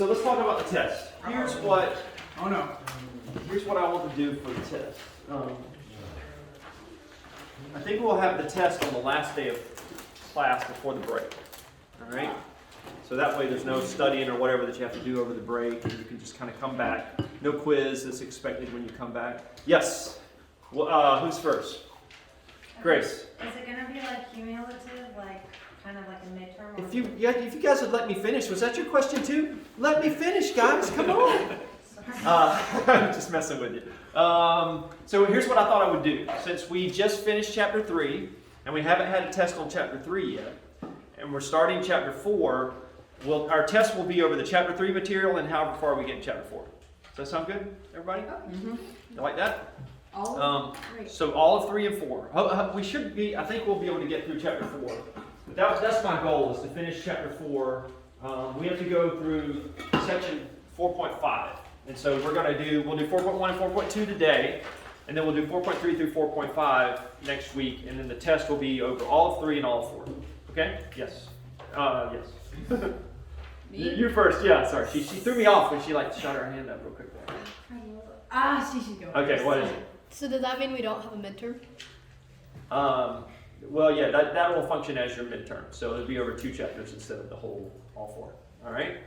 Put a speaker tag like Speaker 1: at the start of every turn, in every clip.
Speaker 1: so let's talk about the test. Here's what
Speaker 2: Oh no.
Speaker 1: Here's what I want to do for the test. I think we'll have the test on the last day of class before the break. All right? So that way there's no studying or whatever that you have to do over the break, and you can just kind of come back. No quiz that's expected when you come back. Yes? Well, who's first? Grace.
Speaker 3: Is it going to be like cumulative, like kind of like a midterm?
Speaker 1: If you guys would let me finish, was that your question too? Let me finish, guys. Come on. I'm just messing with you. So here's what I thought I would do. Since we just finished chapter 3, and we haven't had a test on chapter 3 yet, and we're starting chapter 4, our test will be over the chapter 3 material and however far we get in chapter 4. Does that sound good, everybody?
Speaker 3: Mm-hmm.
Speaker 1: You like that?
Speaker 3: All of 3.
Speaker 1: So all of 3 and 4. We should be, I think we'll be able to get through chapter 4. But that's my goal, is to finish chapter 4. We have to go through section 4.5. And so we'll do 4.1 and 4.2 today, and then we'll do 4.3 through 4.5 next week, and then the test will be over all of 3 and all of 4. Okay? Yes. Yes. You first. Yeah. Sorry. She threw me off when she shot her hand up real quick there.
Speaker 3: She should go.
Speaker 1: Okay. What is it?
Speaker 4: So does that mean we don't have a midterm?
Speaker 1: Well, yeah. That will function as your midterm, so it'll be over 2 chapters instead of the whole all 4. All right.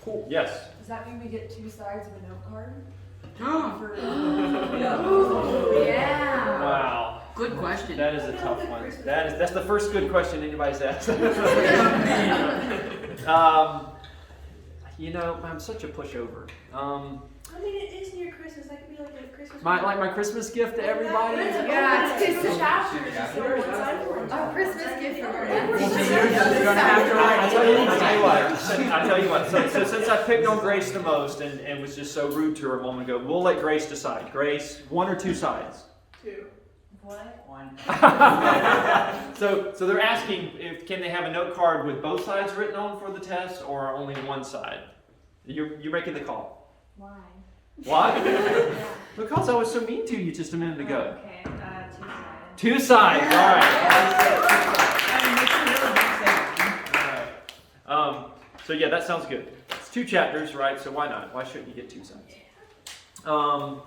Speaker 1: Cool. Yes.
Speaker 5: Does that mean we get 2 sides of a note card?
Speaker 3: Yeah.
Speaker 1: Wow.
Speaker 2: Good question.
Speaker 1: That is a tough one. That's the first good question anybody's asked. I'm such a pushover.
Speaker 5: I mean, it is near Christmas. That could be like a Christmas.
Speaker 1: My Christmas gift to everybody.
Speaker 3: Yeah,
Speaker 5: it's 2 chapters. So one side for one.
Speaker 3: A Christmas gift for her.
Speaker 2: You're gonna have to write.
Speaker 1: I tell you what. So since I picked on Grace the most and was just so rude to her a moment ago, we'll let Grace decide. Grace, 1 or 2 sides.
Speaker 5: 2.
Speaker 3: What?
Speaker 2: 1.
Speaker 1: So they're asking can they have a note card with both sides written on for the test or only one side? You're making the call.
Speaker 3: Why?
Speaker 1: Why? Because I was so mean to you just a minute ago.
Speaker 3: Okay,
Speaker 1: 2
Speaker 3: 2 sides.
Speaker 1: sides. All right. So yeah, that sounds good. It's 2 chapters, right? So why not? Why shouldn't you get 2 sides? All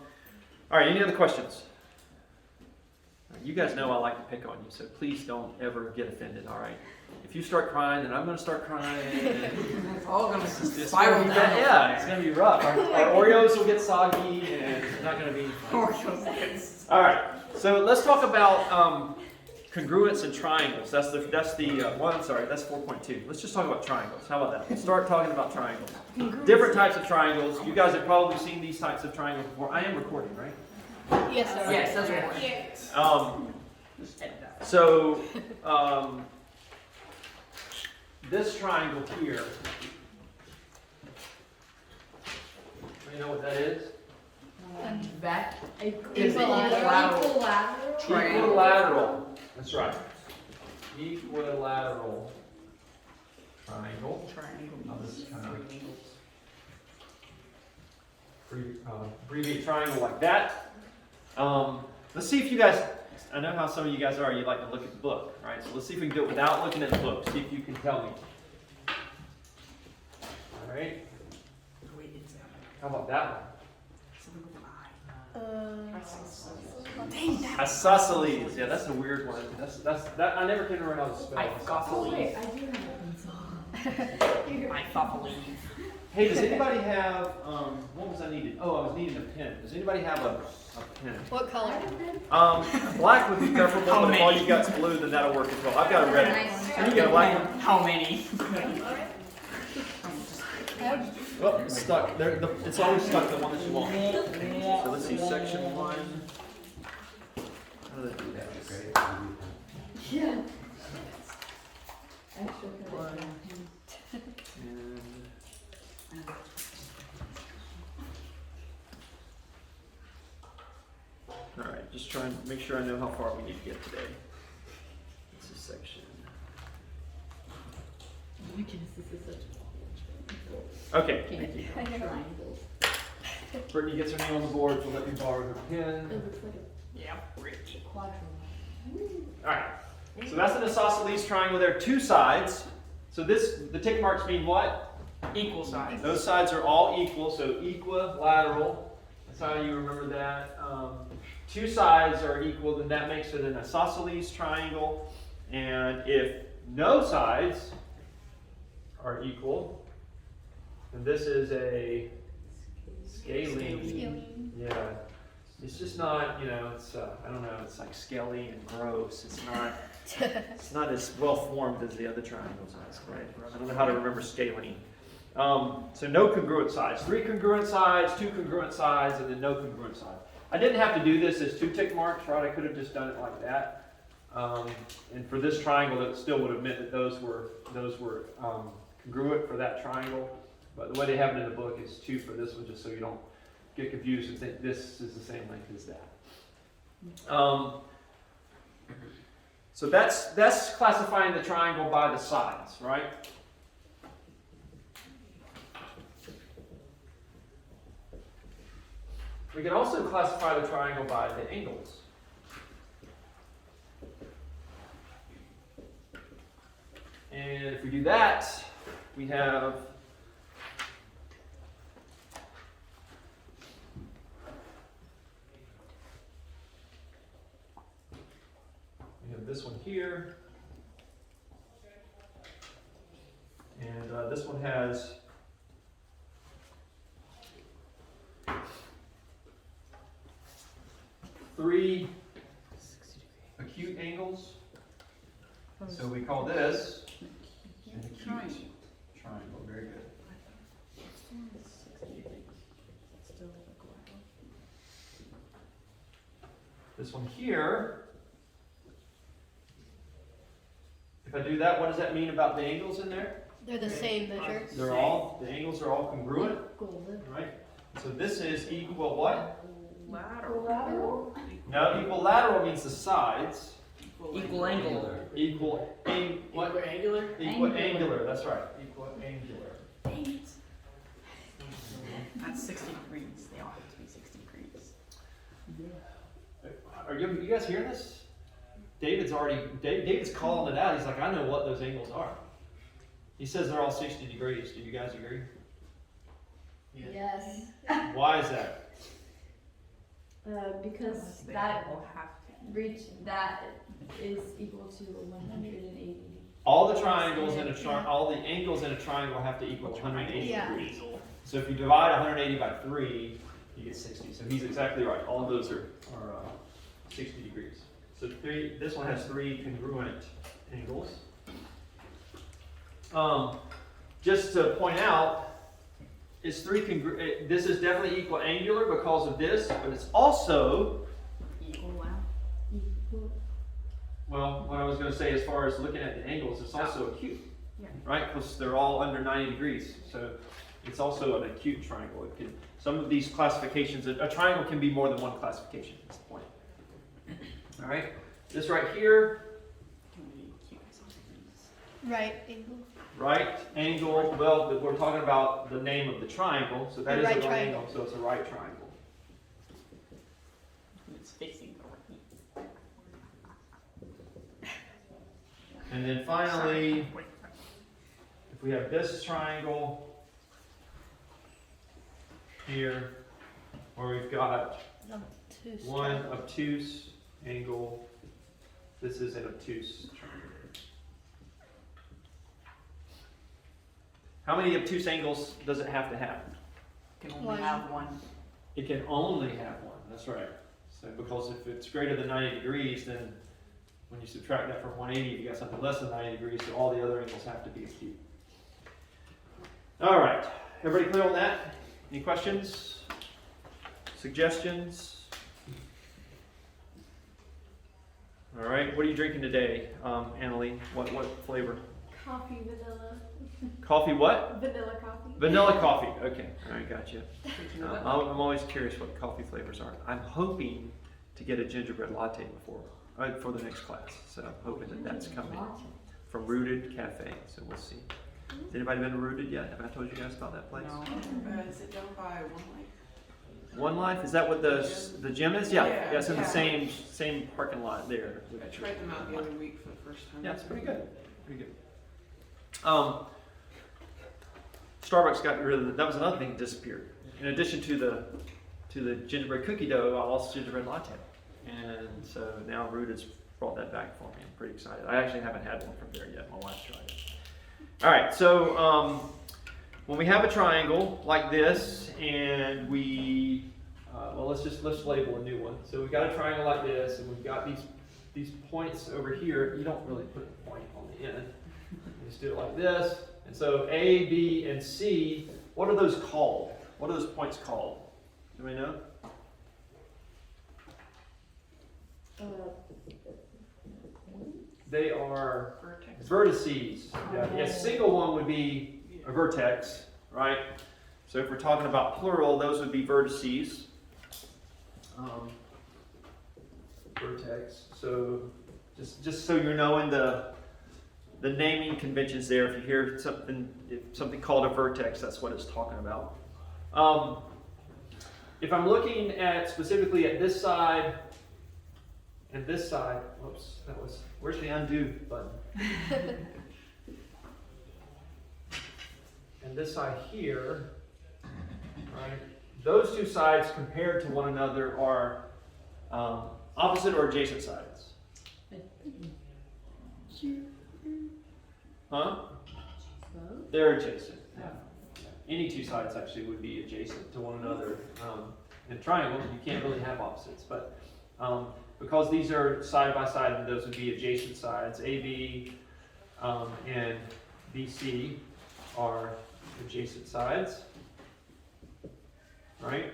Speaker 1: right. Any other questions? You guys know I like to pick on you, so please don't ever get offended. All right. If you start crying, then I'm going to start crying.
Speaker 2: It's all going to
Speaker 1: It's
Speaker 2: spiral
Speaker 1: gonna be
Speaker 2: down.
Speaker 1: yeah, it's going to be rough. Our Oreos will get soggy, and it's not going to be fun. All right. So let's talk about congruence and triangles. That's 4.2. Let's just talk about triangles. How about that? We'll start talking about triangles. Different types of triangles. You guys have probably seen these types of triangles before. I am recording, right?
Speaker 4: Yes, sir.
Speaker 2: Yes, that's right.
Speaker 1: This triangle here, you know what that is?
Speaker 2: That
Speaker 4: is
Speaker 2: equilateral.
Speaker 1: Equilateral. That's right. Equilateral triangle. Of this kind of abbreviate triangle like that. Let's see if you guys. I know how some of you guys are. You like to look at the book, right? So let's see if we can do it without looking at the book. See if you can tell me. All right. How about that one? Isosceles. Yeah, that's a weird one. That I never can remember how to spell.
Speaker 2: Isosceles. Isosceles.
Speaker 1: Hey, does anybody have what was I needing? Oh, I was needing a pen. Does anybody have a pen?
Speaker 4: What color?
Speaker 1: Black would be preferable, but if all you got's blue, then that'll work as well. I've got a red one. You got a black one?
Speaker 2: How many?
Speaker 1: Well, it's stuck. It's always stuck the one that you want. So let's see, section 1. How do they do that?
Speaker 5: Yeah.
Speaker 1: All right, just trying to make sure I know how far we need to get today. This is section. Okay, thank you. Brittany gets her name on the board, so let me borrow her pen.
Speaker 2: Yeah, Ricky.
Speaker 1: All right, so that's an isosceles triangle. There are 2 sides. So the tick marks mean what?
Speaker 2: Equal size.
Speaker 1: Those sides are all equal, so equilateral. That's how you remember that. Two sides are equal, then that makes it an isosceles triangle. And if no sides are equal, then this is a scalene.
Speaker 4: Scaling.
Speaker 1: Yeah. It's just not, it's, I don't know, it's like scaly and gross. It's not as well formed as the other triangles. Right? I don't know how to remember scaling. So no congruent sides. 3 congruent sides, 2 congruent sides, and then no congruent sides. I didn't have to do this as 2 tick marks, right? I could have just done it like that. And for this triangle, that still would have meant that those were congruent for that triangle. But the way they have it in the book is 2 for this one, just so you don't get confused and think this is the same length as that. So that's classifying the triangle by the sides, right? We can also classify the triangle by the angles. And if we do that, we have this one here, and this one has three acute angles. So we call this an acute triangle. Very good. This one here, if I do that, what does that mean about the angles in there?
Speaker 4: They're the same measure.
Speaker 1: The angles are all congruent,
Speaker 4: Golden.
Speaker 1: right? So this is equal what?
Speaker 2: Lateral.
Speaker 1: No, equilateral means the sides.
Speaker 2: Equal angle.
Speaker 1: What?
Speaker 6: Angular?
Speaker 1: Equiangular, that's right. Equiangular.
Speaker 2: That's 60 degrees. They all have to be 60 degrees.
Speaker 1: Are you guys hearing this? David's calling it out. He's like, I know what those angles are. He says they're all 60 degrees. Do you guys agree?
Speaker 7: Yes.
Speaker 1: Why is that?
Speaker 7: Because
Speaker 2: They
Speaker 7: that
Speaker 2: all have to.
Speaker 7: reach that is equal to 180.
Speaker 1: All the triangles in all the angles in a triangle have to equal 180
Speaker 4: Yeah.
Speaker 1: degrees. So if you divide 180 by 3, you get 60. So he's exactly right. All of those are 60 degrees. So this one has 3 congruent angles. Just to point out, it's this is definitely equiangular because of this, but it's also,
Speaker 2: Equal. Wow.
Speaker 1: well, what I was going to say as far as looking at the angles, it's also acute,
Speaker 2: Yeah.
Speaker 1: right? Because they're all under 90 degrees. So it's also an acute triangle. Some of these classifications, a triangle can be more than one classification. That's the point. All right. This right here,
Speaker 4: Right angle.
Speaker 1: right angle. Well, we're talking about the name of the triangle, so that
Speaker 4: The
Speaker 1: is
Speaker 4: right
Speaker 1: a right
Speaker 4: triangle.
Speaker 1: angle. So it's a right triangle.
Speaker 2: It's facing the right.
Speaker 1: And then finally, if we have this triangle here, where we've got
Speaker 4: Obtuse.
Speaker 1: one obtuse angle, this is an obtuse triangle. How many obtuse angles does it have to have?
Speaker 2: Can only
Speaker 4: One.
Speaker 2: have one.
Speaker 1: It can only have one, that's right. So because if it's greater than 90 degrees, then when you subtract that from 180, you got something less than 90 degrees, so all the other angles have to be acute. All right, everybody clear on that? Any questions? Suggestions? All right, what are you drinking today, Annalie? What flavor?
Speaker 7: Coffee, vanilla.
Speaker 1: Coffee what?
Speaker 7: Vanilla coffee.
Speaker 1: Vanilla coffee, okay, all right, gotcha.
Speaker 2: Did you know that?
Speaker 1: I'm always curious what coffee flavors are. I'm hoping to get a gingerbread latte for the next class, so I'm hoping that's coming from Rooted Cafe, so we'll see. Has anybody been to Rooted yet? Have I told you guys about that place?
Speaker 2: No.
Speaker 6: Is it done by one
Speaker 1: One Life, is that what the gym is? Yeah,
Speaker 6: Yeah,
Speaker 1: it's in the
Speaker 6: yeah.
Speaker 1: same parking lot there.
Speaker 6: I tried them out the other week for the first time.
Speaker 1: Yeah, it's pretty good, pretty good. Starbucks got rid of that was another thing that disappeared. In addition to the gingerbread cookie dough, I lost gingerbread latte. And so now Root has brought that back for me. I'm pretty excited. I actually haven't had one from there yet. My wife's tried it. All right, so when we have a triangle like this, and we, well, let's label a new one. So we've got a triangle like this, and we've got these points over here. You don't really put a point on the end. You just do it like this. And so A, B, and C, what are those called? What are those points called? Do we know? They are
Speaker 2: Vertex.
Speaker 1: vertices. Yeah, a single one would be a vertex, right? So if we're talking about plural, those would be vertices. Vertex. So just so you're knowing the naming conventions there. If you hear something called a vertex, that's what it's talking about. If I'm looking at specifically at this side and this side, whoops, where's the undo button? And this side here, right? Those two sides compared to one another are opposite or adjacent sides. Huh? They're adjacent. Yeah. Any two sides actually would be adjacent to one another. In triangles, you can't really have opposites, but because these are side by side, then those would be adjacent sides. AB and BC are adjacent sides, right?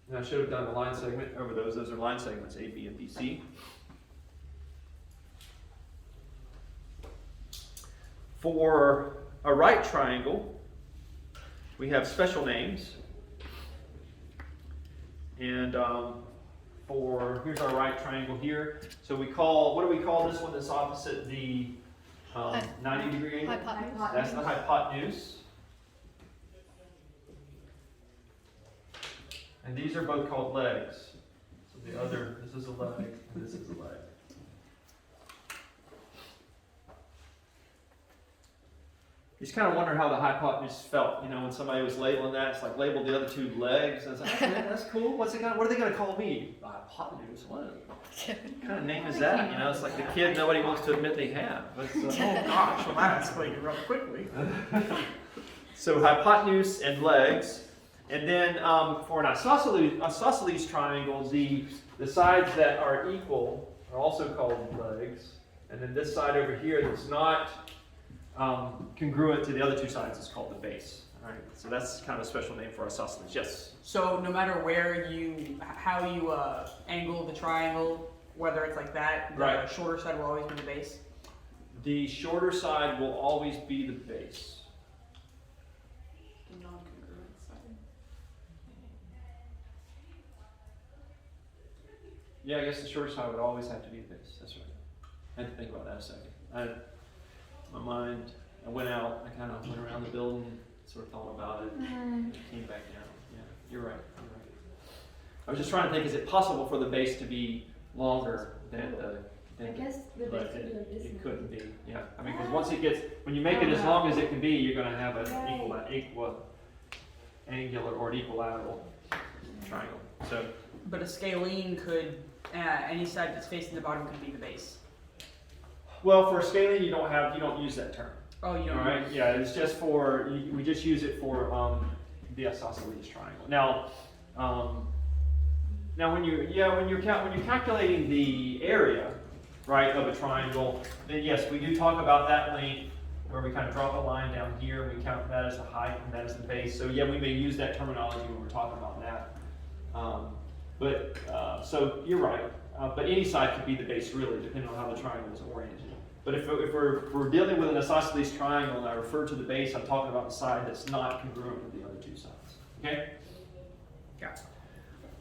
Speaker 1: And I should have done a line segment over those. Those are line segments, AB and BC. For a right triangle, we have special names. And here's our right triangle here. So what do we call this one that's opposite the 90-degree angle?
Speaker 4: Hypotenuse.
Speaker 1: That's the hypotenuse. And these are both called legs. So this is a leg, and this is a leg. You just kind of wonder how the hypotenuse felt, when somebody was labeling that. It's like labeled the other two legs. I was like, okay, that's cool. What are they going to call me? The hypotenuse. What kind of name is that? It's like the kid nobody wants to admit they have. Oh
Speaker 2: Gosh, well that escalated real quickly.
Speaker 1: So hypotenuse and legs. And then for an isosceles triangle, the sides that are equal are also called legs. And then this side over here that's not congruent to the other two sides is called the base. All right, so that's kind of a special name for isosceles. Yes?
Speaker 2: So no matter how you angle the triangle, whether it's like that, the
Speaker 1: Right.
Speaker 2: shorter side will always be the base.
Speaker 1: The shorter side will always be the base.
Speaker 6: The non-congruent side.
Speaker 1: Yeah, I guess the shorter side would always have to be the base. That's right. I had to think about that a second. I went out, I kind of went around the building, sort of thought about it, and came back down. Yeah, you're right. I was just trying to think, is it possible for the base to be longer than
Speaker 7: I guess the base
Speaker 1: but
Speaker 7: could be like this.
Speaker 1: it couldn't be, yeah. I mean, because once when you make it as long as it can be, you're going to have an equal angular or an equilateral triangle. So,
Speaker 2: But a scalene could, any side that's facing the bottom could be the base.
Speaker 1: well, for scaling, you don't use that term.
Speaker 2: Oh, you
Speaker 1: All
Speaker 2: don't.
Speaker 1: right, yeah, it's just we just use it for the isosceles triangle. Now when you're calculating the area, right, of a triangle, then yes, we do talk about that length where we kind of drop a line down here and we count that as the height and that as the base. So yeah, we may use that terminology when we're talking about that. So you're right. But any side could be the base, really, depending on how the triangle is oriented. But if we're dealing with an isosceles triangle and I refer to the base, I'm talking about the side that's not congruent with the other two sides. Okay?
Speaker 2: Yeah.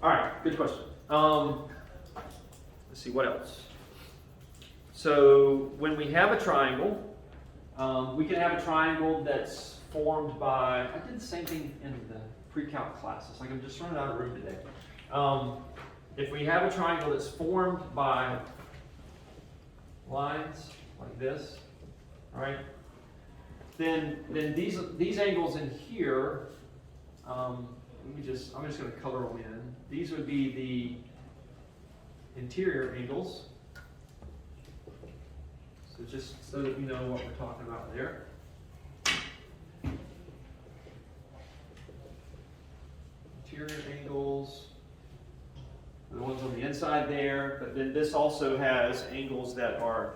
Speaker 1: All right, good question. Let's see, what else? So when we have a triangle, we can have a triangle that's formed by, I did the same thing in the pre-calc classes, like I'm just running out of room today. If we have a triangle that's formed by lines like this, right? Then these angles in here, I'm just going to color them in. These would be the interior angles. So just so that you know what we're talking about there. Interior angles, the ones on the inside there, but then this also has angles that are,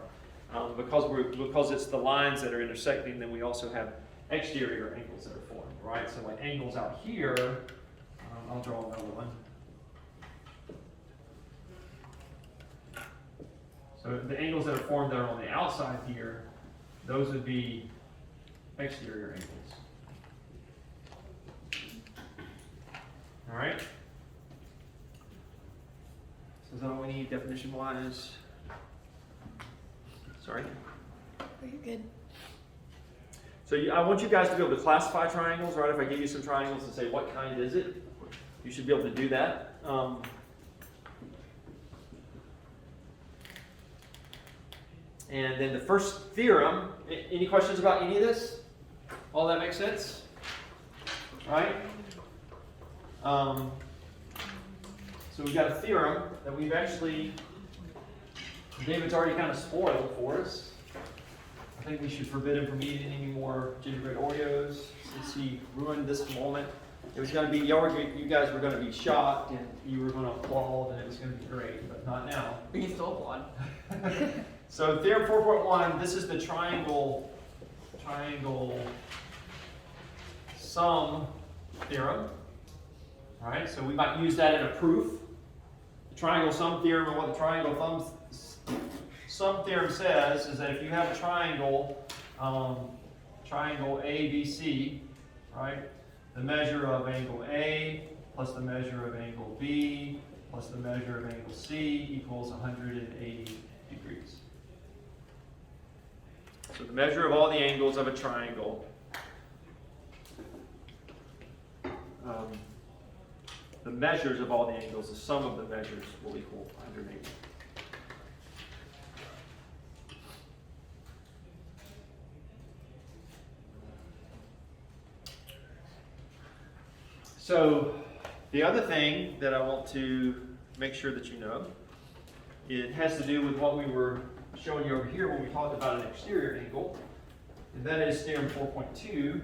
Speaker 1: because it's the lines that are intersecting, then we also have exterior angles that are formed, right? So like angles out here, I'll draw another one. So the angles that are formed that are on the outside here, those would be exterior angles. All right? So is that all we need definition-wise? Sorry?
Speaker 4: Are you good?
Speaker 1: So I want you guys to be able to classify triangles, right? If I give you some triangles and say, what kind is it? You should be able to do that. And then the first theorem, any questions about any of this? All that makes sense? Right? So we've got a theorem that we've actually, David's already kind of spoiled for us. I think we should forbid him from eating any more gingerbread Oreos since he ruined this moment. It was going to be, you guys were going to be shocked and you were going to applaud and it was going to be great, but not now.
Speaker 2: We can still applaud.
Speaker 1: So theorem 4.1, this is the triangle sum theorem. All right, so we might use that in a proof. The triangle sum theorem, and what the triangle sum theorem says is that if you have a triangle, triangle ABC, right, the measure of angle A plus the measure of angle B plus the measure of angle C equals 180 degrees. So the measure of all the angles of a triangle, the measures of all the angles, the sum of the measures will equal 180. So the other thing that I want to make sure that you know, it has to do with what we were showing you over here when we talked about an exterior angle, and that is theorem 4.2,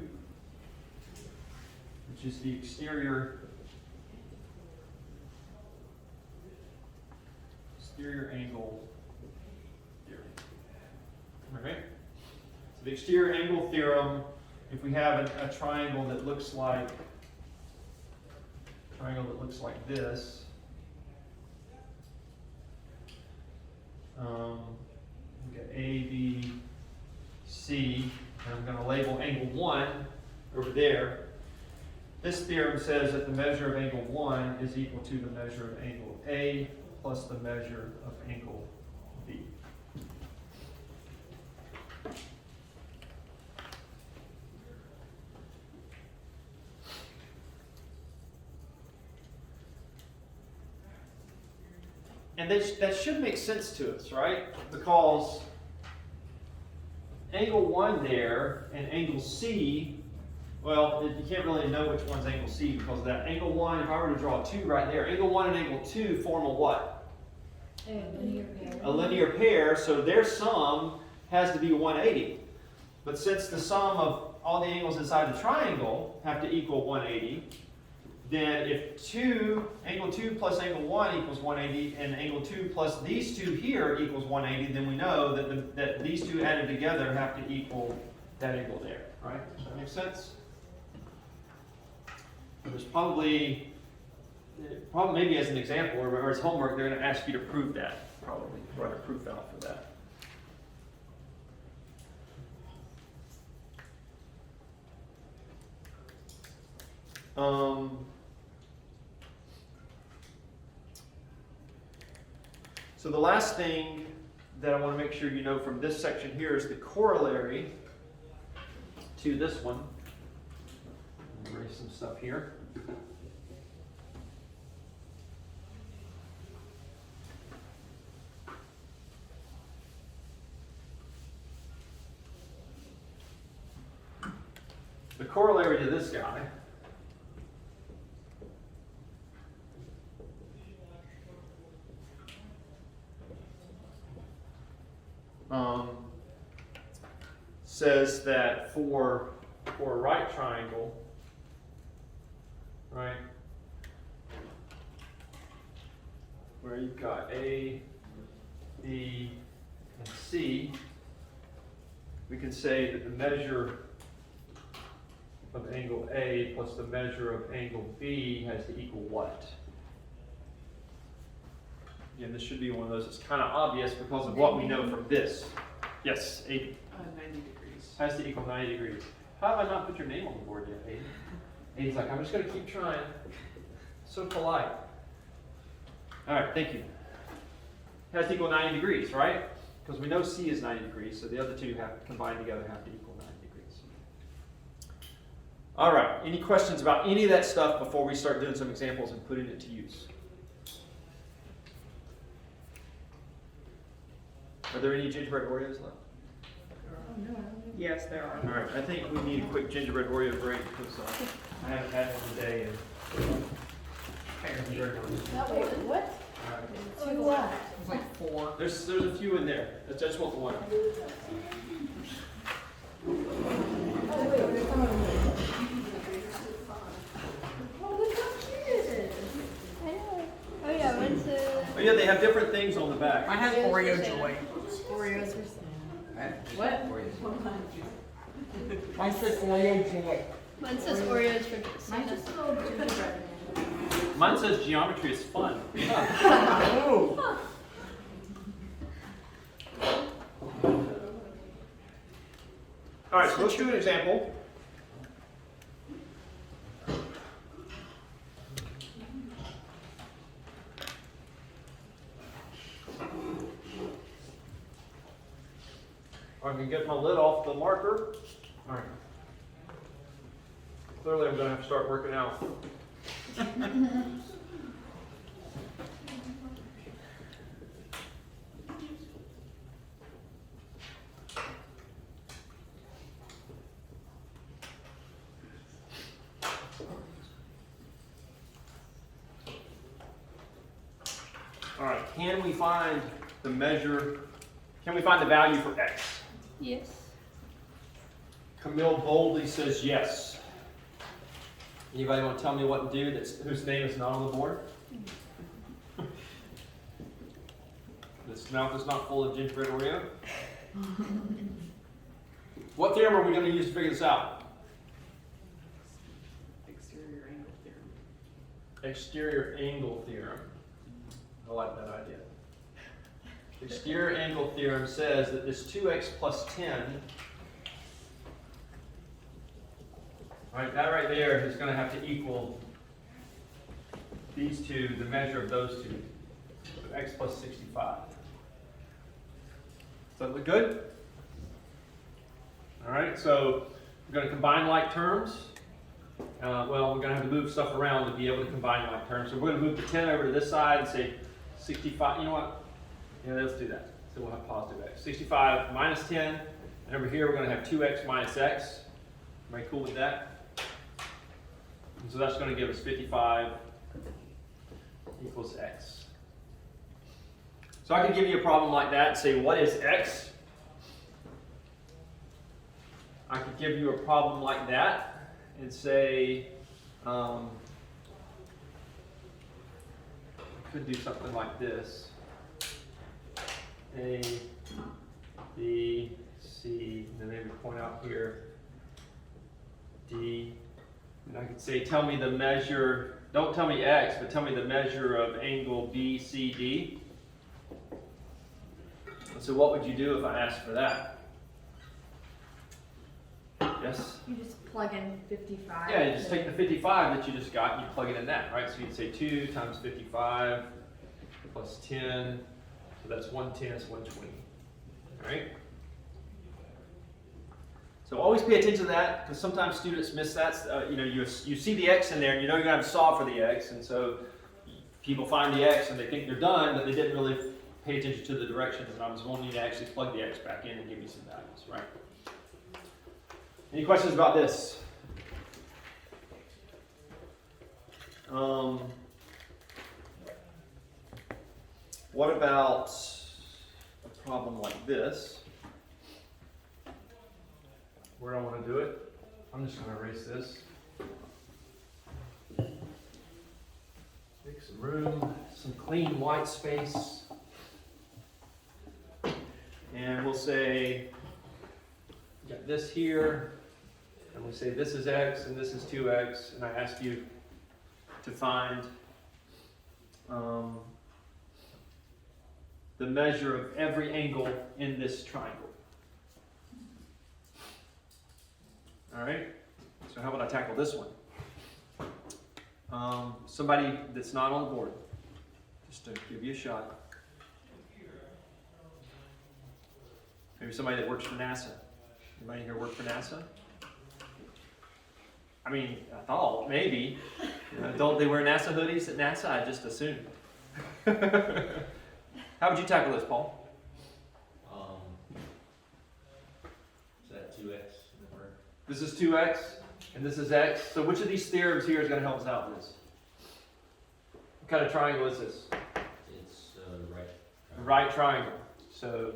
Speaker 1: which is the exterior angle theorem. All right? So the exterior angle theorem, if we have a triangle that looks like this, we got A, B, C, and I'm going to label angle 1 over there. This theorem says that the measure of angle 1 is equal to the measure of angle A plus the measure of angle B. And that should make sense to us, right? Because angle 1 there and angle C, well, you can't really know which one's angle C because of that. Angle 1, if I were to draw 2 right there, angle 1 and angle 2 form a what?
Speaker 7: A linear pair.
Speaker 1: A linear pair, so their sum has to be 180. But since the sum of all the angles inside the triangle have to equal 180, then if angle 2 plus angle 1 equals 180, and angle 2 plus these two here equals 180, then we know that these two added together have to equal that angle there, right? Does that make sense? There's probably maybe as an example or as homework, they're going to ask you to prove that, probably. Write a proof out for that. So the last thing that I want to make sure you know from this section here is the corollary to this one. Erase some stuff here. the corollary to this guy says that for a right triangle, right, where you've got A, B, and C, we can say that the measure of angle A plus the measure of angle B has to equal what? Again, this should be one of those that's kind of obvious because of what we know from this. Yes, 80.
Speaker 6: 90 degrees.
Speaker 1: Has to equal 90 degrees. How have I not put your name on the board yet, Aiden? Aiden's like, I'm just going to keep trying. So polite. All right, thank you. Has to equal 90 degrees, right? Because we know C is 90 degrees, so the other two have combined together have to equal 90 degrees. All right, any questions about any of that stuff before we start doing some examples and putting it to use? Are there any gingerbread Oreos left?
Speaker 2: Yes, there are.
Speaker 1: All right, I think we need a quick gingerbread Oreo break because I haven't had one today.
Speaker 7: That was what?
Speaker 1: All right.
Speaker 7: Two what?
Speaker 2: It's like 4.
Speaker 1: There's a few in there. I just want the one.
Speaker 7: Oh, wait, there's some of them. Oh, look how cute it is.
Speaker 4: I know. Oh yeah, when's the?
Speaker 1: Oh yeah, they have different things on the back.
Speaker 2: Mine has Oreo Joy.
Speaker 7: Oreos for Santa. What?
Speaker 2: Mine says Oreo Joy.
Speaker 4: Mine says Oreos for
Speaker 7: Mine's
Speaker 4: Santa.
Speaker 7: just a little gingerbread.
Speaker 1: Mine says geometry is fun.
Speaker 2: Oh.
Speaker 1: All right, so let's do an example. I can get my lid off the marker. All right. Clearly, I'm going to have to start working out. All right, can we find the measure, can we find the value for x?
Speaker 4: Yes.
Speaker 1: Camille boldly says yes. Anybody want to tell me what dude whose name is not on the board? This mouth is not full of gingerbread Oreo. What theorem are we going to use to figure this out?
Speaker 6: Exterior angle theorem.
Speaker 1: Exterior angle theorem. I like that idea. Exterior angle theorem says that this 2x plus 10, right, that right there is going to have to equal these two, the measure of those two, so x plus 65. Does that look good? All right, so we're going to combine like terms. Well, we're going to have to move stuff around to be able to combine like terms. So we're going to move the 10 over to this side and say 65. You know what? Yeah, let's do that. So we'll have positive x. 65 minus 10. And over here, we're going to have 2x minus x. Everybody cool with that? And so that's going to give us 55 equals x. So I can give you a problem like that and say, what is x? I could give you a problem like that and say, I could do something like this. A, B, C, and then maybe point out here, D. And I could say, tell me the measure, don't tell me x, but tell me the measure of angle BCD. And so what would you do if I asked for that? Yes?
Speaker 7: You just plug in 55.
Speaker 1: Yeah, you just take the 55 that you just got and you plug it in that, right? So you'd say 2 times 55 plus 10, so that's 110, it's 120, all right? So always pay attention to that, because sometimes students miss that. You see the x in there, and you know you're going to have to solve for the x, and so people find the x and they think they're done, but they didn't really pay attention to the directions, and I was wanting you to actually plug the x back in and give me some values, right? Any questions about this? What about a problem like this? Where do I want to do it? I'm just going to erase this. Make some room, some clean white space. And we'll say, we got this here, and we say this is x and this is 2x, and I ask you to find the measure of every angle in this triangle. All right, so how about I tackle this one? Somebody that's not on the board, just to give you a shot. Maybe somebody that works for NASA. Anybody here work for NASA? I mean, I thought maybe. Don't they wear NASA hoodies at NASA? I just assumed. How would you tackle this, Paul?
Speaker 8: Is that 2x?
Speaker 1: This is 2x, and this is x. So which of these theorems here is going to help us out with this? What kind of triangle is this?
Speaker 8: It's the right.
Speaker 1: The right triangle. So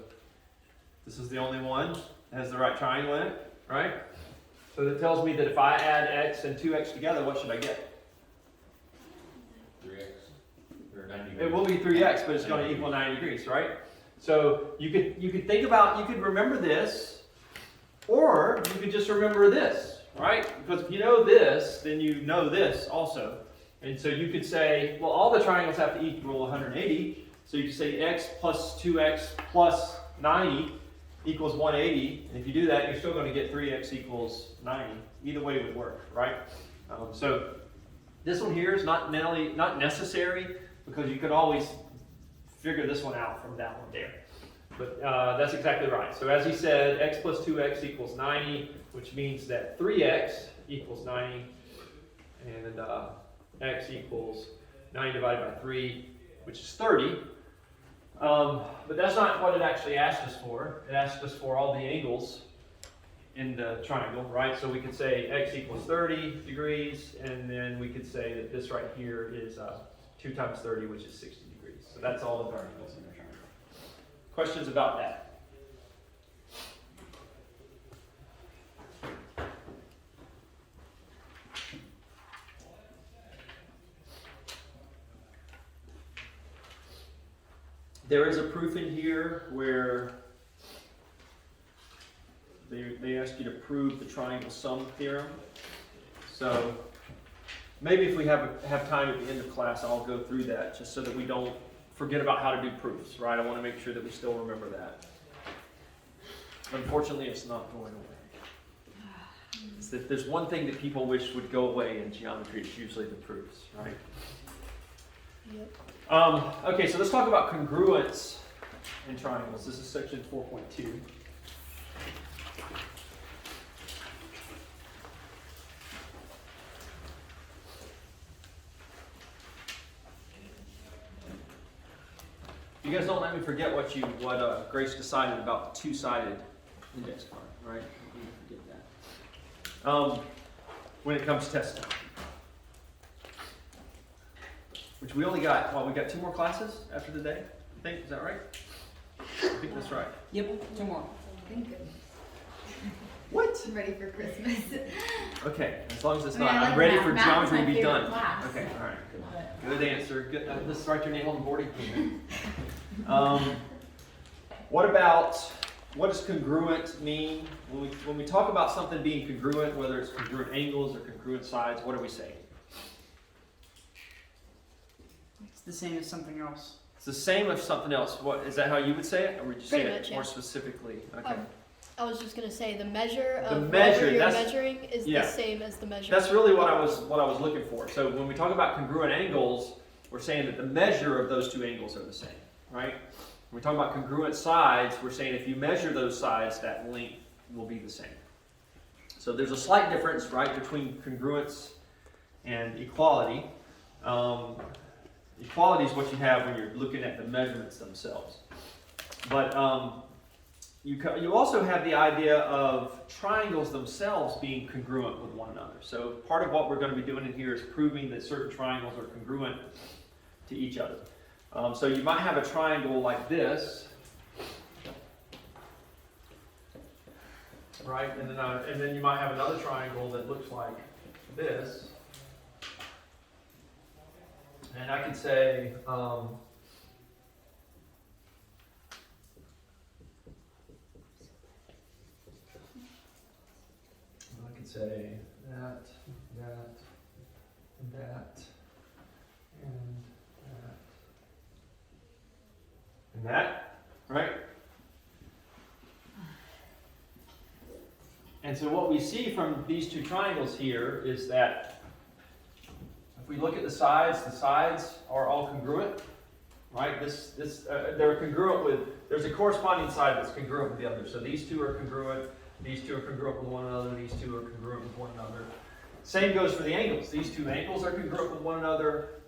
Speaker 1: this is the only one that has the right triangle in it, right? So that tells me that if I add x and 2x together, what should I get?
Speaker 8: 3x. Or 90 degrees.
Speaker 1: It will be 3x, but it's going to equal 90 degrees, right? So you could think about, you could remember this, or you could just remember this, right? Because if you know this, then you know this also. And so you could say, well, all the triangles have to equal 180. So you could say x plus 2x plus 90 equals 180. And if you do that, you're still going to get 3x equals 90. Either way would work, right? So this one here is not necessary, because you could always figure this one out from that one there. But that's exactly right. So as he said, x plus 2x equals 90, which means that 3x equals 90, and x equals 90 divided by 3, which is 30. But that's not what it actually asked us for. It asked us for all the angles in the triangle, right? So we could say x equals 30 degrees, and then we could say that this right here is 2 times 30, which is 60 degrees. So that's all of our angles in the triangle. Questions about that? There is a proof in here where they ask you to prove the triangle sum theorem. So maybe if we have time at the end of class, I'll go through that just so that we don't forget about how to do proofs, right? I want to make sure that we still remember that. Unfortunately, it's not going away. It's if there's one thing that people wish would go away in geometry, it's usually the proofs, right?
Speaker 4: Yep.
Speaker 1: Okay, so let's talk about congruence in triangles. This is section 4.2. You guys don't let me forget what Grace decided about the two-sided index card, right? Don't let me forget that. When it comes to test time. Which we only got, we got 2 more classes after the day, I think, is that right? I think that's right.
Speaker 2: Yep, 2 more.
Speaker 7: Thank goodness.
Speaker 1: What?
Speaker 7: I'm ready for Christmas.
Speaker 1: Okay, as long as it's
Speaker 7: I mean,
Speaker 1: not,
Speaker 7: I like
Speaker 1: I'm ready
Speaker 7: math.
Speaker 1: for
Speaker 7: Math is
Speaker 1: geometry
Speaker 7: my
Speaker 1: to be
Speaker 7: favorite
Speaker 1: done.
Speaker 7: class.
Speaker 1: Okay, all right,
Speaker 7: But-
Speaker 1: good answer. Good. Let's write your name on the board again. What does congruent mean? When we talk about something being congruent, whether it's congruent angles or congruent sides, what are we saying?
Speaker 2: It's the same as something else.
Speaker 1: It's the same as something else. What is that? How you would say it, or would you say
Speaker 4: Pretty
Speaker 1: it
Speaker 4: much,
Speaker 1: more
Speaker 4: yeah.
Speaker 1: specifically? Okay.
Speaker 4: I was just gonna say the measure
Speaker 1: The
Speaker 4: of
Speaker 1: measure,
Speaker 4: whatever you're
Speaker 1: that's-
Speaker 4: measuring is
Speaker 1: yeah.
Speaker 4: the same as the measure.
Speaker 1: That's really what I was looking for. So when we talk about congruent angles, we're saying that the measure of those 2 angles are the same, right? When we talk about congruent sides, we're saying if you measure those sides, that length will be the same. So there's a slight difference, right, between congruence and equality. Equality is what you have when you're looking at the measurements themselves. But you also have the idea of triangles themselves being congruent with one another. So part of what we're going to be doing in here is proving that certain triangles are congruent to each other. So you might have a triangle like this, right? And then you might have another triangle that looks like this. And I could say, I could say that, that, and that, and that, right? And so what we see from these two triangles here is that if we look at the sides are all congruent, right? They're congruent with, there's a corresponding side that's congruent with the other. So these two are congruent, these two are congruent with one another, these two are congruent with one another. Same goes for the angles. These two angles are congruent with one another,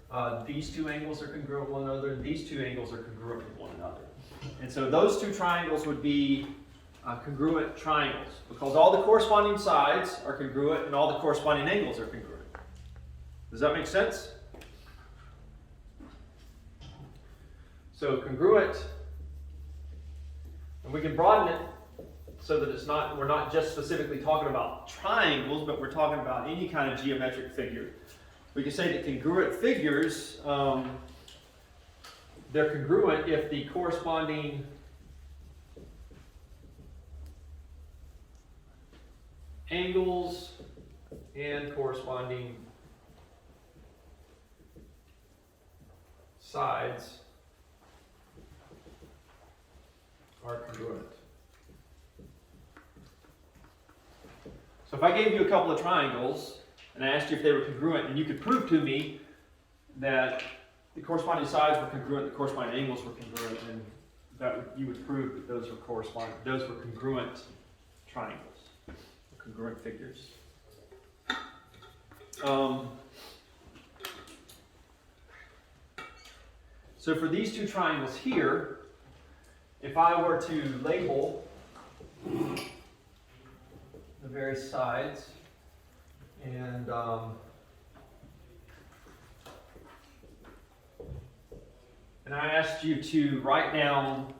Speaker 1: these two angles are congruent with one another, and these two angles are congruent with one another. And so those two triangles would be congruent triangles, because all the corresponding sides are congruent and all the corresponding angles are congruent. Does that make sense? So congruent, and we can broaden it so that we're not just specifically talking about triangles, but we're talking about any kind of geometric figure. We can say that congruent figures, they're congruent if the corresponding angles and corresponding sides are congruent. So if I gave you a couple of triangles and I asked you if they were congruent, and you could prove to me that the corresponding sides were congruent, the corresponding angles were congruent, then you would prove that those were congruent triangles, congruent figures. So for these two triangles here, if I were to label the various sides, and I asked you to write down,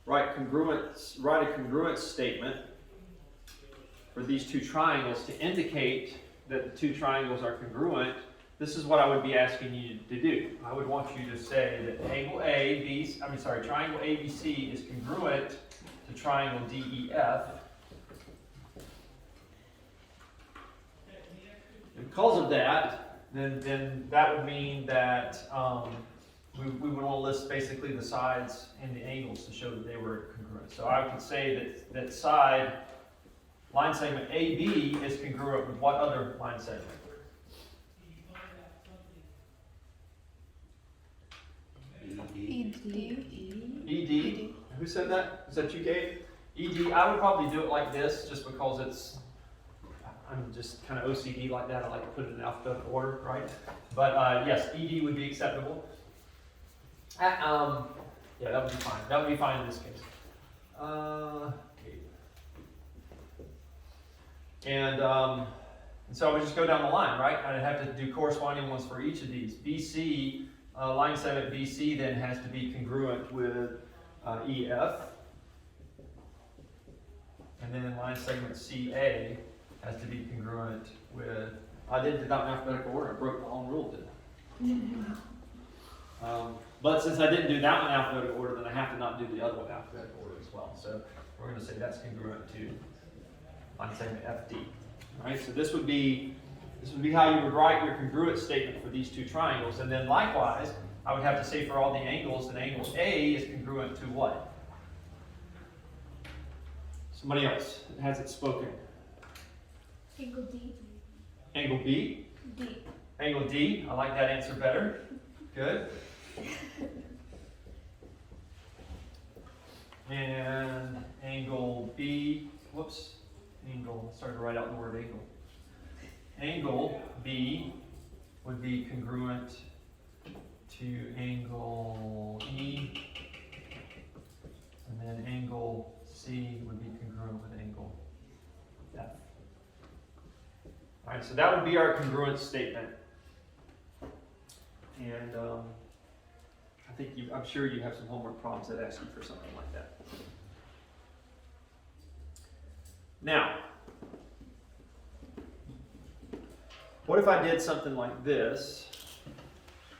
Speaker 1: write a congruence statement for these two triangles to indicate that the two triangles are congruent, this is what I would be asking you to do. I would want you to say that triangle ABC is congruent to triangle DEF. And because of that, then that would mean that we would want to list basically the sides and the angles to show that they were congruent. So I could say that line segment AB is congruent with what other line segment? ED. Who said that? Is that you, Gabe? ED. I would probably do it like this just because I'm just kind of OCD like that. I like to put it in alphabetical order, right? But yes, ED would be acceptable. Yeah, that would be fine. That would be fine in this case. And so I would just go down the line, right? I'd have to do corresponding ones for each of these. BC, line segment BC then has to be congruent with EF. And then line segment CA has to be congruent with, I didn't do that in alphabetical order. I broke my own rule, didn't I? But since I didn't do that one in alphabetical order, then I have to not do the other one in alphabetical order as well. So we're going to say that's congruent to line segment FD. All right, so this would be how you would write your congruent statement for these two triangles. And then likewise, I would have to say for all the angles, that angle A is congruent to what? Somebody else has it spoken.
Speaker 4: Angle D.
Speaker 1: Angle B?
Speaker 4: D.
Speaker 1: Angle D. I like that answer better. Good. And angle B, started to write out the word angle. Angle B would be congruent to angle E then angle C would be congruent with angle F. All right, so that would be our congruence statement. And I think I'm sure you have some homework problems that ask you for something like that. Now, what if I did something like this?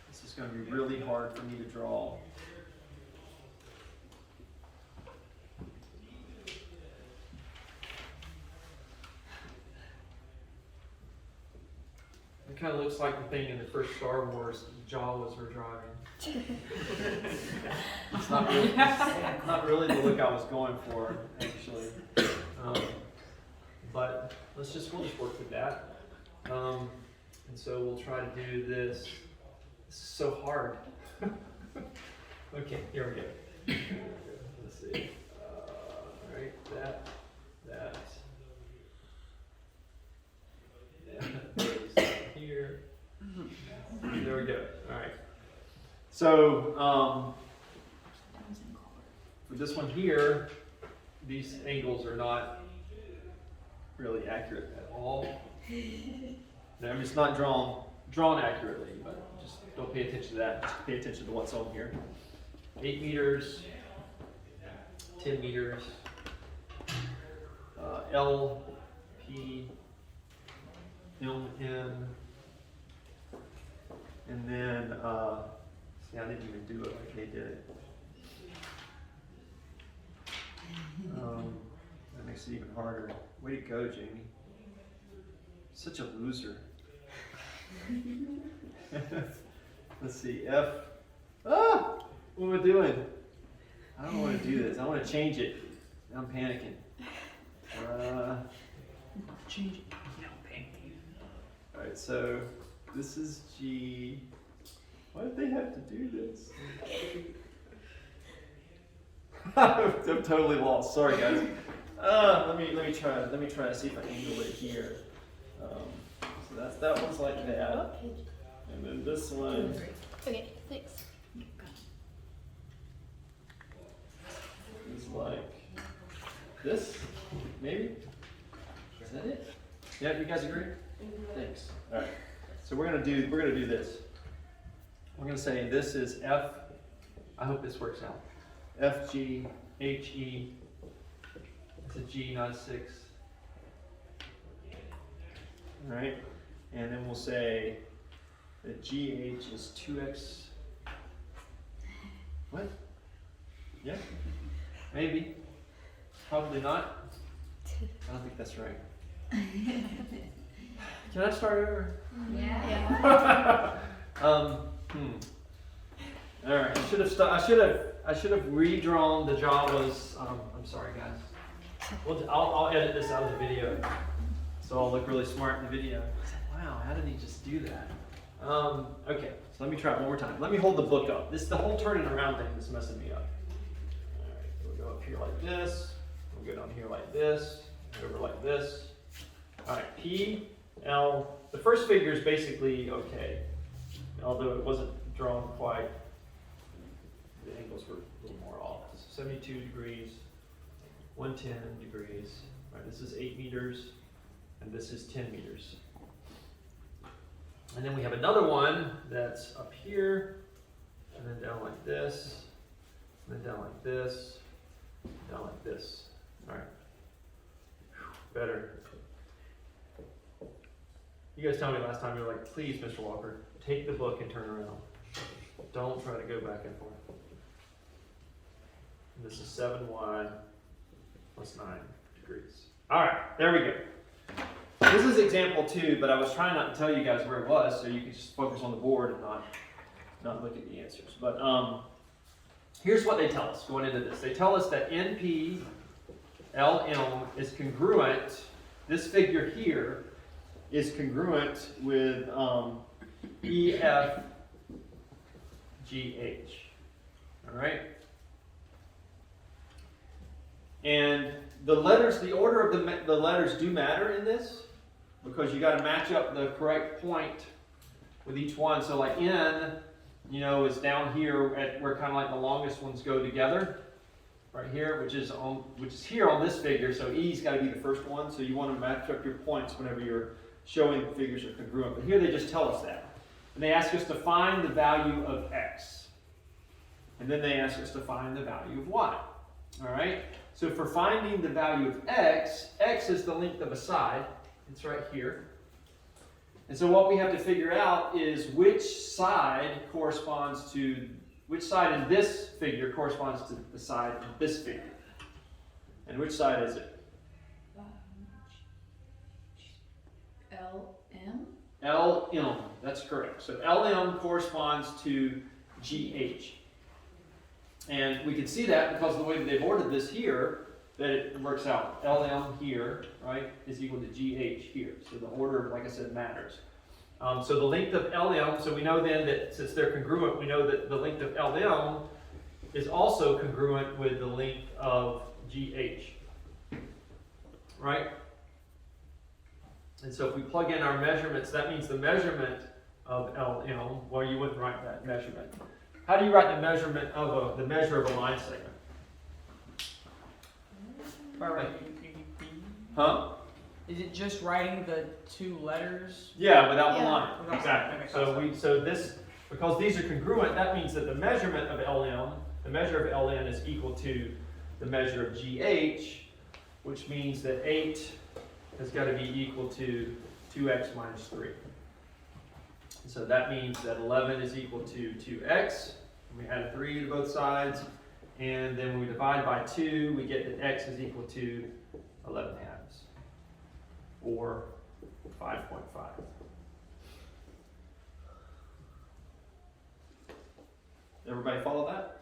Speaker 1: This is going to be really hard for me to draw. It kind of looks like the thing in the first Star Wars, Jawas were driving. It's not really the look I was going for, actually. But we'll just work with that. And so we'll try to do this. This is so hard. Okay, here we go. Let's see. Right, that. Goes here. There we go. All right. So for this one here, these angles are not really accurate at all. No, I mean, it's not drawn accurately, but just don't pay attention to that. Just pay attention to what's on here. 8 meters, 10 meters, L, P, M, N, and then, see, I didn't even do it like they did it. That makes it even harder. Way to go, Jamie. Such a loser. Let's see, F. Ah! What am I doing? I don't want to do this. I want to change it. I'm panicking.
Speaker 2: Change it. Yeah, panicking.
Speaker 1: Alright, so this is G. Why did they have to do this? I'm totally lost. Sorry, guys. Let me try to see if I can angle it here. So that one's like that, and then this one.
Speaker 4: Okay, thanks.
Speaker 1: Is like this, maybe? Is that it? Yeah, you guys agree? Thanks. All right. So we're gonna do this. We're gonna say this is F. I hope this works out. F G H E. It's a G, not a 6. All right. And then we'll say that GH is 2x. What? Yeah? Maybe. Probably not. I don't think that's right. Can I start over?
Speaker 3: Yeah.
Speaker 1: All right. I should have redrawn the Jawas. I'm sorry, guys. I'll edit this out of the video, so I'll look really smart in the video. Wow, how did he just do that? Okay, so let me try it one more time. Let me hold the book up. The whole turning around thing is messing me up. All right, we'll go up here like this. We'll go down here like this. Over like this. All right, P, L. The first figure is basically okay, although it wasn't drawn quite. The angles were a little more off. 72 degrees, 110 degrees. All right, this is 8 meters, and this is 10 meters. And then we have another one that's up here, and then down like this, and then down like this, down like this. All right. Better. You guys told me last time, you were like, please, Mr. Walker, take the book and turn around. Don't try to go back and forth. And this is 7y plus 9 degrees. All right, there we go. This is example 2, but I was trying not to tell you guys where it was, so you can just focus on the board and not look at the answers. But here's what they tell us going into this. They tell us that NP LM is congruent. This figure here is congruent with EFGH. All right. And the letters, the order of the letters do matter in this, because you got to match up the correct point with each one. So like N, is down here at where kind of like the longest ones go together. right here, which is here on this figure. So E's got to be the first one. So you want to match up your points whenever you're showing the figures are congruent. But here they just tell us that. And they ask us to find the value of x. And then they ask us to find the value of y. All right? So for finding the value of x, x is the length of a side. It's right here. And so what we have to figure out is which side in this figure corresponds to the side in this figure. And which side is it?
Speaker 7: LM?
Speaker 1: LM, that's correct. So LM corresponds to GH. And we can see that because of the way that they've ordered this here, that it works out. LM here, right, is equal to GH here. So the order, like I said, matters. So the length of LM, so we know then that since they're congruent, we know that the length of LM is also congruent with the length of GH. Right? And so if we plug in our measurements, that means the measurement of LM, well, you wouldn't write that measurement. How do you write the measurement of the measure of a line segment?
Speaker 2: By writing
Speaker 1: Huh?
Speaker 2: Is it just writing the two letters?
Speaker 1: Yeah, without the
Speaker 7: Yeah.
Speaker 1: line.
Speaker 2: Okay.
Speaker 1: Exactly. Because these are congruent, that means that the measurement of LM, the measure of LN is equal to the measure of GH, which means that 8 has got to be equal to 2x minus 3. And so that means that 11 is equal to 2x. We add a 3 to both sides. And then when we divide by 2, we get that x is equal to 11 halves, or 5.5. Everybody follow that?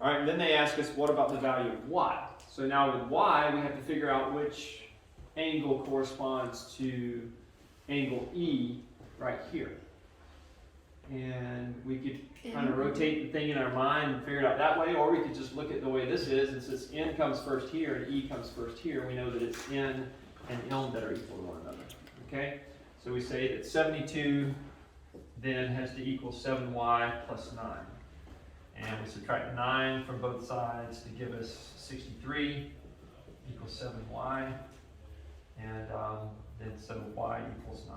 Speaker 1: All right, and then they ask us, what about the value of y? So now with y, we have to figure out which angle corresponds to angle E right here. And we could kind of rotate the thing in our mind and figure it out that way, or we could just look at the way this is, and since n comes first here and E comes first here, we know that it's n and m that are equal to one another. Okay? So we say that 72 then has to equal 7y plus 9. And we subtract 9 from both sides to give us 63 equals 7y. And then so y equals 9.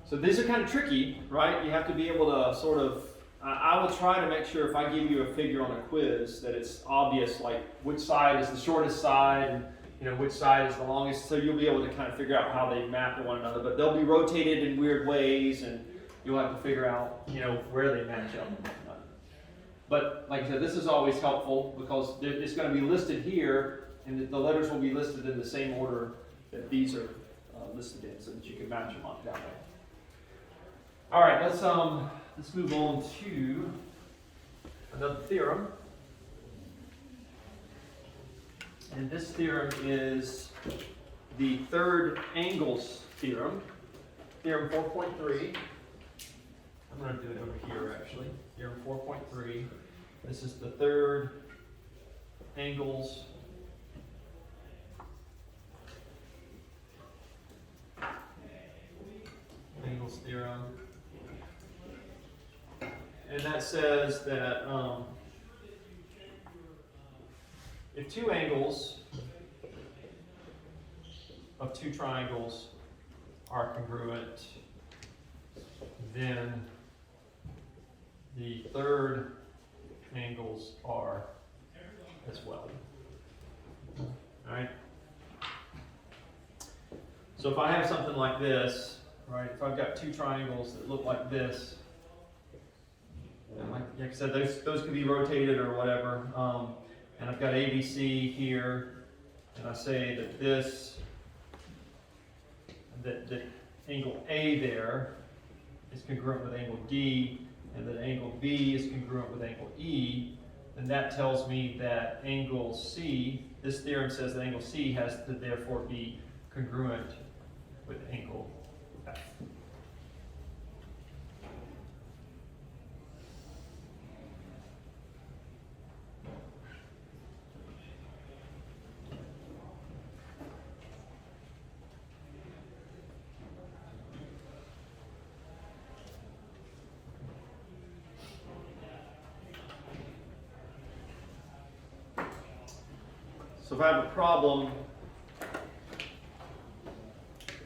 Speaker 1: So these are kind of tricky, right? You have to be able to sort of, I will try to make sure if I give you a figure on a quiz that it's obvious, like which side is the shortest side and which side is the longest, so you'll be able to kind of figure out how they map to one another. But they'll be rotated in weird ways, and you'll have to figure out, where they match up. But like I said, this is always helpful because it's going to be listed here, and the letters will be listed in the same order that these are listed in, so that you can match them up that way. All right, let's move on to another theorem. And this theorem is the third angles theorem, theorem 4.3. I'm going to do it over here actually. Theorem 4.3. This is the third angles theorem. And that says that if two angles of two triangles are congruent, then the third angles are as well. All right? So if I have something like this, right, if I've got two triangles that look like this, and like I said, those can be rotated or whatever, and I've got ABC here, and I say that that angle A there is congruent with angle D, and that angle B is congruent with angle E, then that tells me that angle C, this theorem says that angle C has to therefore be congruent with angle F. So if I have a problem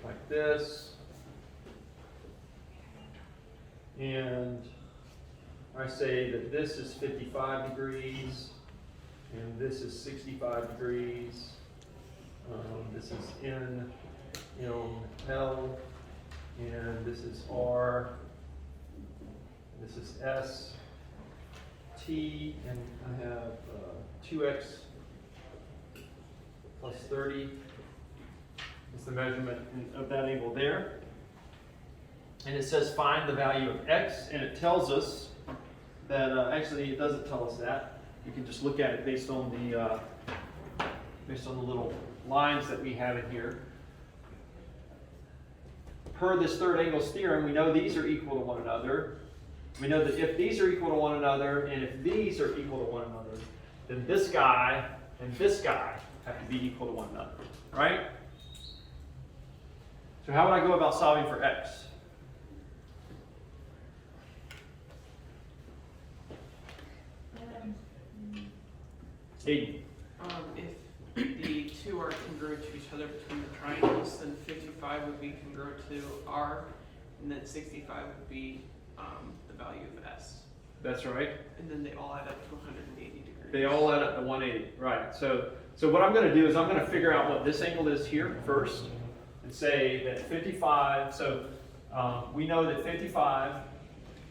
Speaker 1: like this, and I say that this is 55 degrees, and this is 65 degrees, this is N, L, and this is R, this is S, T, and I have 2x plus 30 is the measurement of that angle there. And it says find the value of x, and it tells us that, actually it doesn't tell us that. You can just look at it based on the little lines that we have in here. Per this third angles theorem, we know these are equal to one another. We know that if these are equal to one another, and if these are equal to one another, then this guy and this guy have to be equal to one another, right? So how would I go about solving for x? Aiden.
Speaker 6: If the two are congruent to each other between the triangles, then 55 would be congruent to R, and then 65 would be the value of S.
Speaker 1: That's right.
Speaker 6: And then they all add up to 180 degrees.
Speaker 1: They all add up to 180, right? So what I'm going to do is I'm going to figure out what this angle is here first, and say that 55. So we know that 55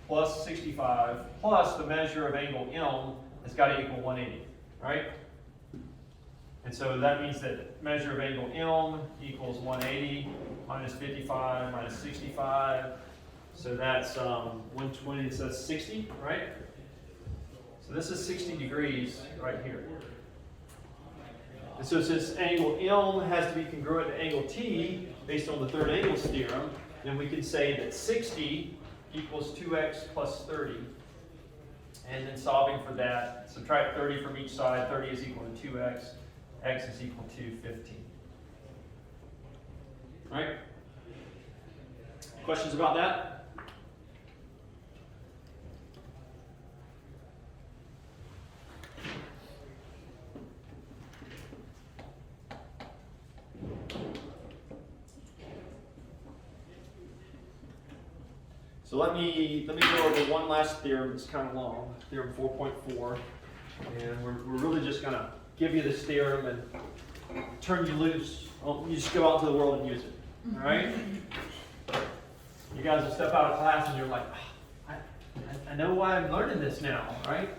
Speaker 1: plus 65 plus the measure of angle M has got to equal 180, right? And so that means that measure of angle M equals 180 minus 55 minus 65. So that's 120, so that's 60, right? So this is 60 degrees right here. And so since angle M has to be congruent to angle T based on the third angles theorem, then we can say that 60 equals 2x plus 30. And then solving for that, subtract 30 from each side. 30 is equal to 2x. X is equal to 15. All right? Questions about that? So let me go over one last theorem that's kind of long, theorem 4.4, and we're really just going to give you this theorem and turn you loose. You just go out into the world and use it. All right? You guys will step out of class and you're like, oh, I know why I'm learning this now, right?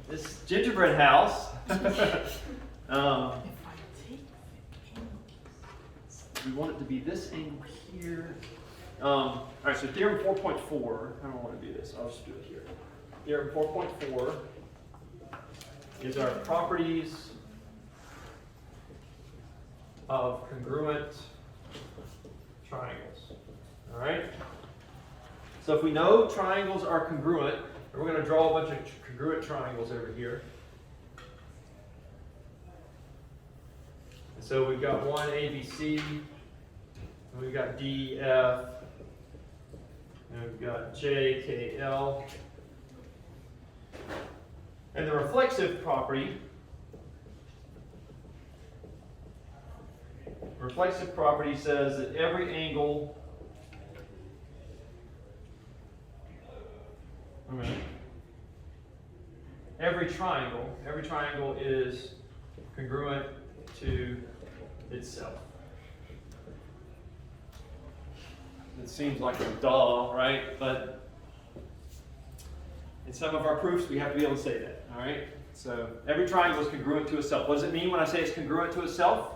Speaker 1: This gingerbread house. We want it to be this angle here. All right, so theorem 4.4, I don't want to do this, I'll just do it here. Theorem 4.4 is our properties of congruent triangles. All right? So if we know triangles are congruent, we're going to draw a bunch of congruent triangles over here. And so we've got one ABC, and we've got DF, and we've got JKL. And the reflexive property says that every angle, every triangle is congruent to itself. It seems like a duh, right? But in some of our proofs, we have to be able to say that, all right? So every triangle is congruent to itself. What does it mean when I say it's congruent to itself?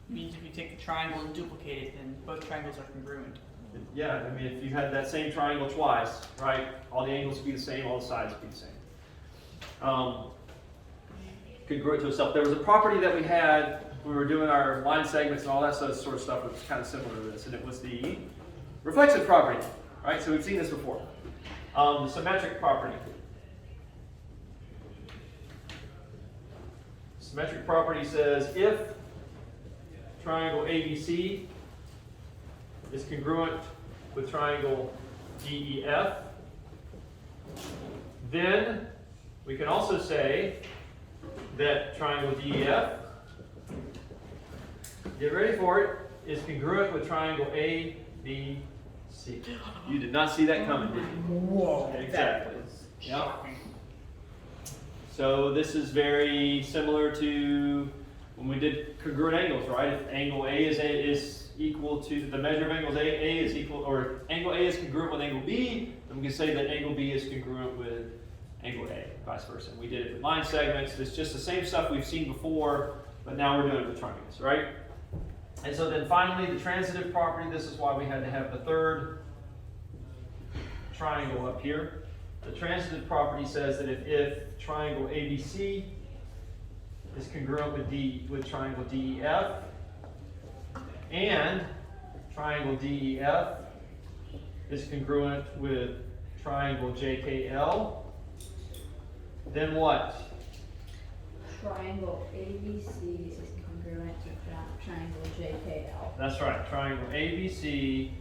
Speaker 2: It means if you take the triangle and duplicate it, then both triangles are congruent.
Speaker 1: Yeah, I mean, if you had that same triangle twice, right, all the angles would be the same, all the sides would be the same. Congruent to itself. There was a property that we had when we were doing our line segments and all that sort of stuff that was kind of similar to this, and it was the reflexive property, right? So we've seen this before. The symmetric property. Symmetric property says if triangle ABC is congruent with triangle DEF, then we can also say that triangle DEF, get ready for it, is congruent with triangle ABC. You did not see that coming, did you?
Speaker 2: Whoa.
Speaker 1: Exactly. Yep. So this is very similar to when we did congruent angles, right? If angle A is equal to the measure of angles A is equal, or angle A is congruent with angle B, then we can say that angle B is congruent with angle A, vice versa. We did it with line segments. It's just the same stuff we've seen before, but now we're doing it with triangles, right? And so then finally, the transitive property, this is why we had to have the third triangle up here. The transitive property says that if triangle ABC is congruent with triangle DEF, and triangle DEF is congruent with triangle JKL, then what?
Speaker 7: Triangle ABC is congruent to triangle JKL.
Speaker 1: That's right, triangle ABC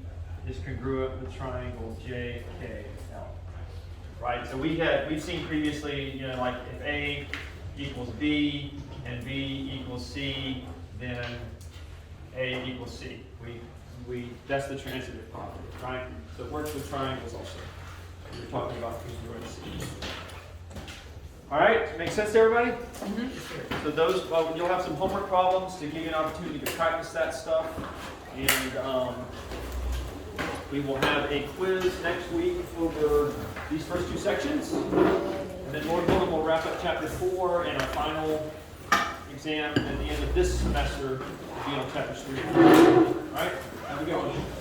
Speaker 1: is congruent with triangle JKL. Right, so we've seen previously, you know, like if A equals B and B equals C, then A equals C. That's the transitive property, right? So it works with triangles also. We're talking about congruency. All right, make sense to everybody?
Speaker 2: Mm-hmm.
Speaker 1: So those, you'll have some homework problems to give you an opportunity to practice that stuff. And we will have a quiz next week over these first two sections. And then Lord willing, we'll wrap up chapter 4, and our final exam at the end of this semester will be on chapters 3 and 4. All right, have a good one.